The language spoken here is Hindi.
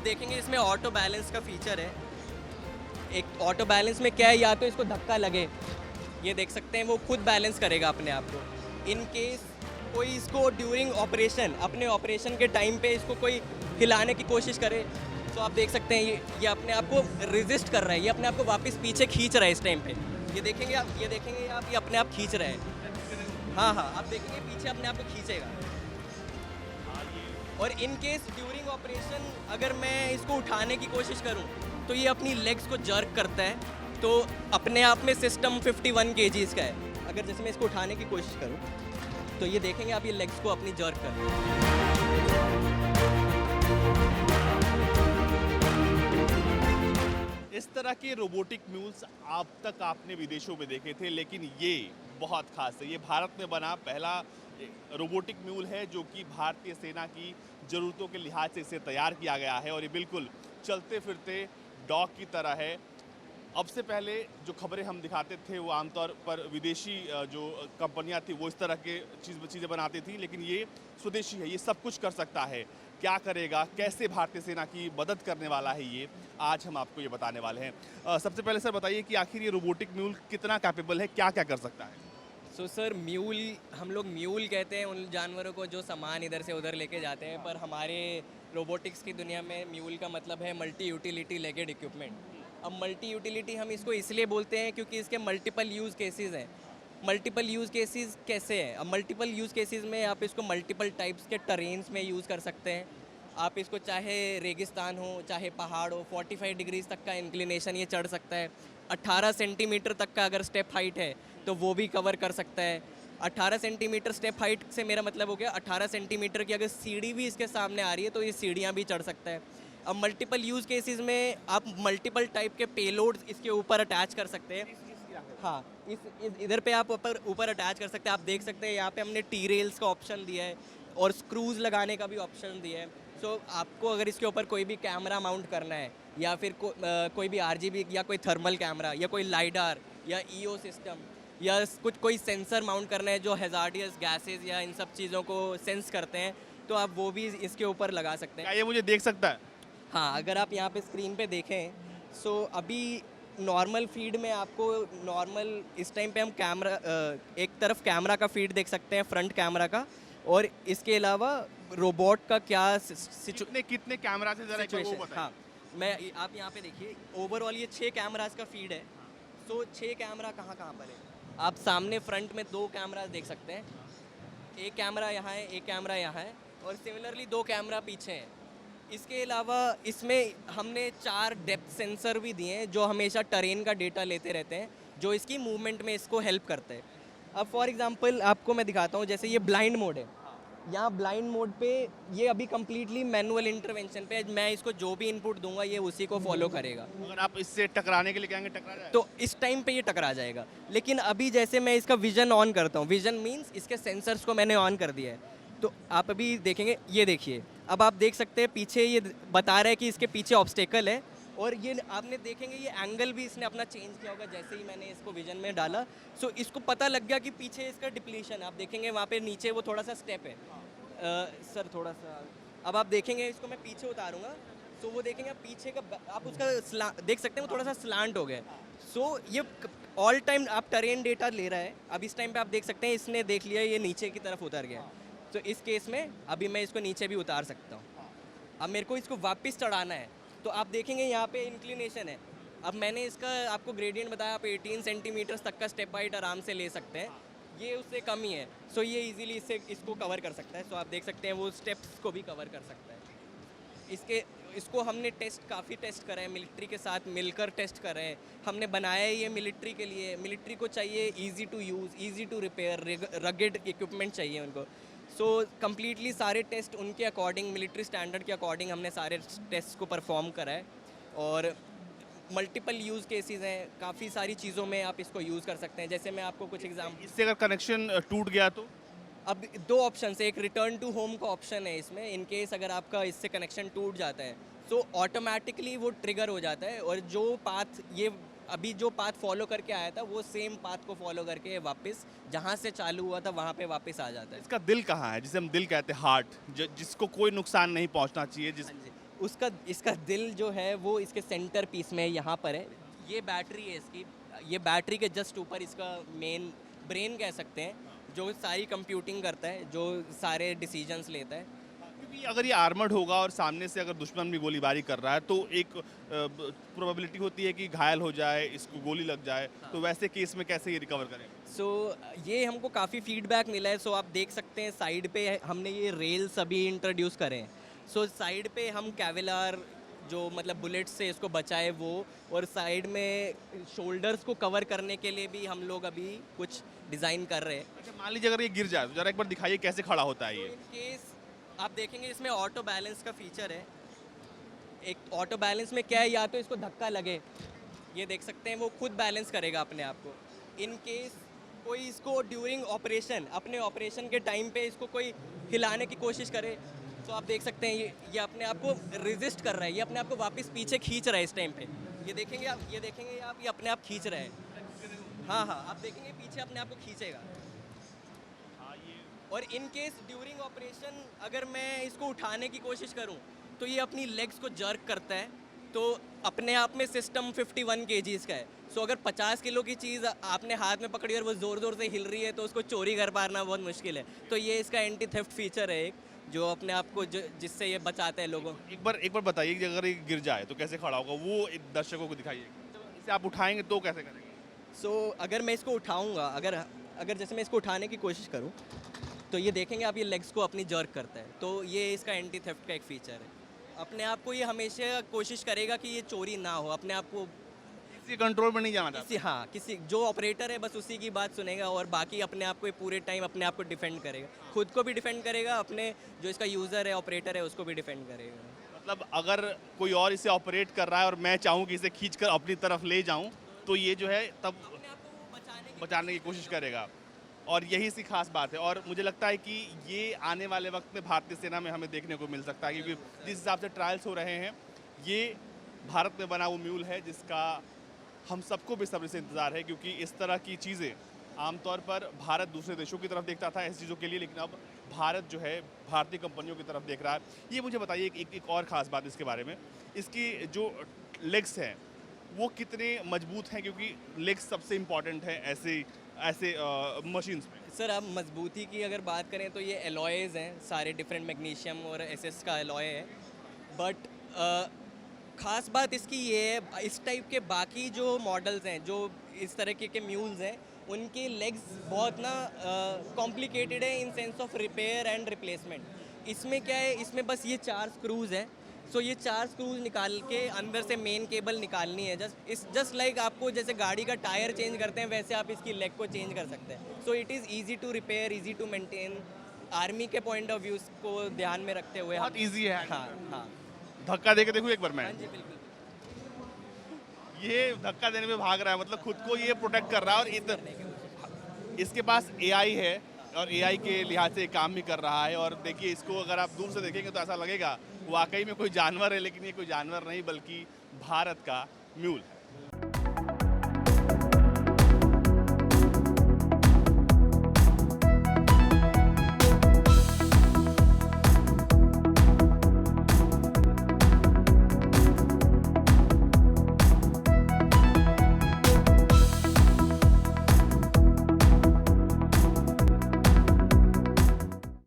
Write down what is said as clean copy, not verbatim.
देखेंगे इसमें ऑटो बैलेंस का फीचर है। एक ऑटो बैलेंस में क्या है, या तो इसको धक्का लगे, ये देख सकते हैं वो खुद बैलेंस करेगा अपने आप को। इन केस कोई इसको ड्यूरिंग ऑपरेशन, अपने ऑपरेशन के टाइम पे इसको कोई हिलाने की कोशिश करे, तो आप देख सकते हैं ये अपने आप को रेजिस्ट कर रहा है, ये अपने आप को वापस पीछे खींच रहा है इस टाइम पे। ये देखेंगे आप, ये अपने आप खींच रहा है। हाँ, आप देखेंगे पीछे अपने आप को खींचेगा। और इन केस ड्यूरिंग ऑपरेशन अगर मैं इसको उठाने की कोशिश करूं तो ये अपनी लेग्स को जर्क करता है, तो अपने आप में सिस्टम 51 kgs का है। अगर जैसे मैं इसको उठाने की कोशिश करूं तो ये देखेंगे आप, ये लेग्स को अपनी जर्क कर रहे हैं। इस तरह के रोबोटिक म्यूल्स अब तक आपने विदेशों में देखे थे, लेकिन ये बहुत खास है। ये भारत में बना पहला रोबोटिक म्यूल है जो कि भारतीय सेना की ज़रूरतों के लिहाज से इसे तैयार किया गया है, और ये बिल्कुल चलते फिरते डॉग की तरह है। अब से पहले जो खबरें हम दिखाते थे वो आमतौर पर विदेशी जो कंपनियां थी वो इस तरह के चीज़ें बनाती थी, लेकिन ये स्वदेशी है, ये सब कुछ कर सकता है। क्या करेगा, कैसे भारतीय सेना की मदद करने वाला है, ये आज हम आपको ये बताने वाले हैं। सबसे पहले सर बताइए कि आखिर ये रोबोटिक म्यूल कितना कैपेबल है, क्या क्या कर सकता है? सर म्यूल, हम लोग म्यूल कहते हैं उन जानवरों को जो सामान इधर से उधर लेके जाते हैं, पर हमारे रोबोटिक्स की दुनिया में म्यूल का मतलब है मल्टी यूटिलिटी लेगेड इक्विपमेंट। अब मल्टी यूटिलिटी हम इसको इसलिए बोलते हैं क्योंकि इसके मल्टीपल यूज़ केसेस हैं। मल्टीपल यूज़ केसेस कैसे हैं? अब मल्टीपल यूज़ केसेस में आप इसको मल्टीपल टाइप्स के टरेन्स में यूज़ कर सकते हैं। आप इसको चाहे रेगिस्तान हो, चाहे पहाड़ हो, 45 डिग्रीज तक का इंक्लिनेशन ये चढ़ सकता है। 18 सेंटीमीटर तक का अगर स्टेप हाइट है तो वो भी कवर कर सकता है। 18 सेंटीमीटर स्टेप हाइट से मेरा मतलब हो गया 18 सेंटीमीटर की अगर सीढ़ी भी इसके सामने आ रही है तो ये सीढ़ियाँ भी चढ़ सकता है। अब मल्टीपल यूज़ केसेस में आप मल्टीपल टाइप के पेलोड्स इसके ऊपर अटैच कर सकते हैं। हाँ, इस इधर पे आप ऊपर अटैच कर सकते हैं। आप देख सकते हैं यहाँ पे हमने टी रेल्स का ऑप्शन दिया है और स्क्रूज लगाने का भी ऑप्शन दिया है। सो आपको अगर इसके ऊपर कोई भी कैमरा माउंट करना है, या फिर कोई भी RGB या कोई थर्मल कैमरा या कोई लाइडार या EO सिस्टम या कोई सेंसर माउंट करना है जो हैजार्डियस गैसेस या इन सब चीज़ों को सेंस करते हैं, तो आप वो भी इसके ऊपर लगा सकते हैं। क्या ये मुझे देख सकता है? हाँ, अगर आप यहाँ पे स्क्रीन पे देखें, सो अभी नॉर्मल फीड में आपको नॉर्मल इस टाइम पे हम कैमरा, एक तरफ कैमरा का फीड देख सकते हैं, फ्रंट कैमरा का, और इसके अलावा रोबोट का क्या कितने कैमरा से जरा एक वो बताइए। हाँ, आप यहाँ पे देखिए, ओवरऑल ये 6 कैमरास का फीड है। सो 6 कैमरा कहाँ पर है? आप सामने फ्रंट में 2 कैमरा देख सकते हैं। एक कैमरा यहाँ है, एक कैमरा यहाँ है, और सिमिलरली 2 कैमरा पीछे हैं। इसके अलावा इसमें हमने 4 डेप्थ सेंसर भी दिए हैं जो हमेशा टरेन का डेटा लेते रहते हैं, जो इसकी मूवमेंट में इसको हेल्प करते हैं। अब फॉर एग्जांपल आपको मैं दिखाता हूँ, जैसे ये ब्लाइंड मोड है। यहाँ ब्लाइंड मोड पे ये अभी कम्प्लीटली मैनुअल इंटरवेंशन पे, मैं इसको जो भी इनपुट दूंगा ये उसी को फॉलो करेगा। अगर आप इससे टकराने के लिए कहेंगे, टकरा जाएगा? तो इस टाइम पे ये टकरा जाएगा। लेकिन अभी जैसे मैं इसका विजन ऑन करता हूँ, विजन मीन्स इसके सेंसर्स को मैंने ऑन कर दिया है, तो आप अभी देखेंगे, ये देखिए, अब आप देख सकते हैं पीछे ये बता रहा है कि इसके पीछे ऑब्स्टेकल है, और ये आपने देखेंगे ये एंगल भी इसने अपना चेंज किया होगा जैसे ही मैंने इसको विजन में डाला। सो इसको पता लग गया कि पीछे इसका डिप्लीशन, आप देखेंगे वहाँ पे नीचे वो थोड़ा सा स्टेप है। सर थोड़ा सा, अब आप देखेंगे इसको मैं पीछे उतारूंगा, तो वो देखेंगे आप पीछे का, आप उसका देख सकते हैं वो थोड़ा सा स्लांट हो गया। सो ये ऑल टाइम आप टरेन डेटा ले रहा है। अब इस टाइम पे आप देख सकते हैं इसने देख लिया ये नीचे की तरफ उतर गया, तो इस केस में अभी मैं इसको नीचे भी उतार सकता हूँ। अब मेरे को इसको वापस चढ़ाना है, तो आप देखेंगे यहाँ पे इंक्लिनेशन है। अब मैंने इसका आपको ग्रेडियंट बताया, आप 18 सेंटीमीटर तक का स्टेप हाइट आराम से ले सकते हैं, ये उससे कम ही है। सो ये इजीली इसको कवर कर सकता है। सो आप देख सकते हैं वो स्टेप्स को भी कवर कर सकता है। इसको हमने काफ़ी टेस्ट करा है, मिलिट्री के साथ मिलकर टेस्ट कर रहे हैं। हमने बनाया है ये मिलिट्री के लिए, मिलिट्री को चाहिए easy to use, easy to repair, rugged equipment चाहिए उनको। सो कम्प्लीटली सारे टेस्ट उनके अकॉर्डिंग, मिलिट्री स्टैंडर्ड के अकॉर्डिंग हमने सारे टेस्ट को परफॉर्म करा है। और मल्टीपल यूज़ केसेस हैं, काफ़ी सारी चीज़ों में आप इसको यूज़ कर सकते हैं। जैसे मैं आपको कुछ एग्जाम्पल, इससे अगर कनेक्शन टूट गया तो? अब 2 ऑप्शन है, एक रिटर्न टू होम का ऑप्शन है इसमें। इन केस अगर आपका इससे कनेक्शन टूट जाता है तो ऑटोमेटिकली वो ट्रिगर हो जाता है, और जो पाथ ये अभी जो पाथ फॉलो करके आया था वो सेम पाथ को फॉलो करके वापस जहाँ से चालू हुआ था वहाँ पे वापस आ जाता है। इसका दिल कहाँ है, जिसे हम दिल कहते हैं, हार्ट, जिसको कोई नुकसान नहीं पहुंचना चाहिए, हाँ जी, उसका इसका दिल जो है वो इसके सेंटर पीस में यहाँ पर है। ये बैटरी है इसकी, ये बैटरी के जस्ट ऊपर इसका मेन ब्रेन कह सकते हैं, जो सारी कंप्यूटिंग करता है, जो सारे डिसीजंस लेता है। क्योंकि अगर ये आर्मर्ड होगा और सामने से अगर दुश्मन भी गोलीबारी कर रहा है तो एक प्रोबेबिलिटी होती है कि घायल हो जाए, इसको गोली लग जाए, तो वैसे केस में कैसे ये रिकवर करें? सो ये हमको काफ़ी फीडबैक मिला है। सो आप देख सकते हैं साइड पे हमने ये रेल्स अभी इंट्रोड्यूस करे हैं। सो साइड पे हम कैविलार जो मतलब बुलेट से इसको बचाए वो, और साइड में शोल्डर्स को कवर करने के लिए भी हम लोग अभी कुछ डिज़ाइन कर रहे हैं। अच्छा, मान लीजिए अगर ये गिर जाए तो जरा एक बार दिखाइए कैसे खड़ा होता है तो ये। इन केस आप देखेंगे इसमें ऑटो बैलेंस का फीचर है। एक ऑटो बैलेंस में क्या है, या तो इसको धक्का लगे, ये देख सकते हैं वो खुद बैलेंस करेगा अपने आप को। इन केस कोई इसको ड्यूरिंग ऑपरेशन, अपने ऑपरेशन के टाइम पे इसको कोई हिलाने की कोशिश करे, तो आप देख सकते हैं ये अपने आप को रेजिस्ट कर रहा है, ये अपने आप को वापस पीछे खींच रहा है इस टाइम पे। ये देखेंगे आप, ये अपने आप खींच रहा है। हाँ हाँ, आप देखेंगे पीछे अपने आप को खींचेगा। और इन केस ड्यूरिंग ऑपरेशन अगर मैं इसको उठाने की कोशिश करूं तो ये अपनी लेग्स को जर्क करता है, तो अपने आप में सिस्टम 51 kgs का है। सो अगर 50 किलो की चीज़ आपने हाथ में पकड़ी और वो ज़ोर ज़ोर से हिल रही है तो उसको चोरी कर पाना बहुत मुश्किल है। तो ये इसका एंटी थेफ्ट फीचर है एक, जो अपने आप को जिससे ये बचाता है लोगों। एक बार बताइए कि अगर ये गिर जाए तो कैसे खड़ा होगा, वो एक दर्शकों को दिखाइए। इसे आप उठाएंगे तो कैसे करेंगे? सो अगर मैं इसको उठाऊंगा, अगर जैसे मैं इसको उठाने की कोशिश करूं तो ये देखेंगे आप, ये लेग्स को अपनी जर्क करता है। तो ये इसका एंटी थेफ्ट का एक फीचर है। अपने आप को ये हमेशा कोशिश करेगा कि ये चोरी ना हो, अपने आप को किसी कंट्रोल में नहीं जाना चाहता। किसी जो ऑपरेटर है बस उसी की बात सुनेगा, और बाकी अपने आप को पूरे टाइम अपने आप को डिफेंड करेगा, खुद को भी डिफेंड करेगा, अपने जो इसका यूज़र है, ऑपरेटर है, उसको भी डिफेंड करेगा। मतलब अगर कोई और इसे ऑपरेट कर रहा है और मैं चाहूँ कि इसे खींचकर अपनी तरफ ले जाऊँ तो ये जो है तब अपने आप को वो बचाने की कोशिश करेगा, और यही सी खास बात है। और मुझे लगता है कि ये आने वाले वक्त में भारतीय सेना में हमें देखने को मिल सकता है, क्योंकि जिस हिसाब से ट्रायल्स हो रहे हैं, ये भारत में बना वो म्यूल है जिसका हम सबको बेसब्री से इंतज़ार है, क्योंकि इस तरह की चीज़ें आमतौर पर भारत दूसरे देशों की तरफ देखता था ऐसी चीज़ों के लिए, लेकिन अब भारत जो है भारतीय कंपनियों की तरफ देख रहा है। ये मुझे बताइए एक और ख़ास बात इसके बारे में, इसकी जो लेग्स हैं वो कितने मजबूत हैं, क्योंकि लेग्स सबसे इम्पॉर्टेंट है ऐसे मशीन्स में। सर, आप मजबूती की अगर बात करें तो ये एलॉयज़ हैं, सारे डिफरेंट मैग्नीशियम और एसएस का एलॉय है। बट ख़ास बात इसकी ये है, इस टाइप के बाकी जो मॉडल्स हैं, जो इस तरह के म्यूल्स हैं, उनके लेग्स बहुत ना कॉम्प्लिकेटेड है in sense of repair and replacement. इसमें क्या है, इसमें बस ये 4 स्क्रूज़ हैं। सो ये 4 स्क्रूज निकाल के अंदर से मेन केबल निकालनी है। जस्ट लाइक आपको जैसे गाड़ी का टायर चेंज करते हैं वैसे आप इसकी लेग को चेंज कर सकते हैं। So it is easy to repair, easy to maintain. Army के पॉइंट ऑफ व्यू को ध्यान में रखते हुए बहुत ईजी है। हाँ हाँ धक्का दे के देखूँ एक बार मैं। हाँ जी, बिल्कुल। ये धक्का देने में भाग रहा है, मतलब खुद को ये प्रोटेक्ट कर रहा है, और इसके पास एआई है और एआई के लिहाज से ये काम भी कर रहा है। और देखिए, इसको अगर आप दूर से देखेंगे तो ऐसा लगेगा वाकई में कोई जानवर है, लेकिन ये कोई जानवर नहीं बल्कि भारत का म्यूल है।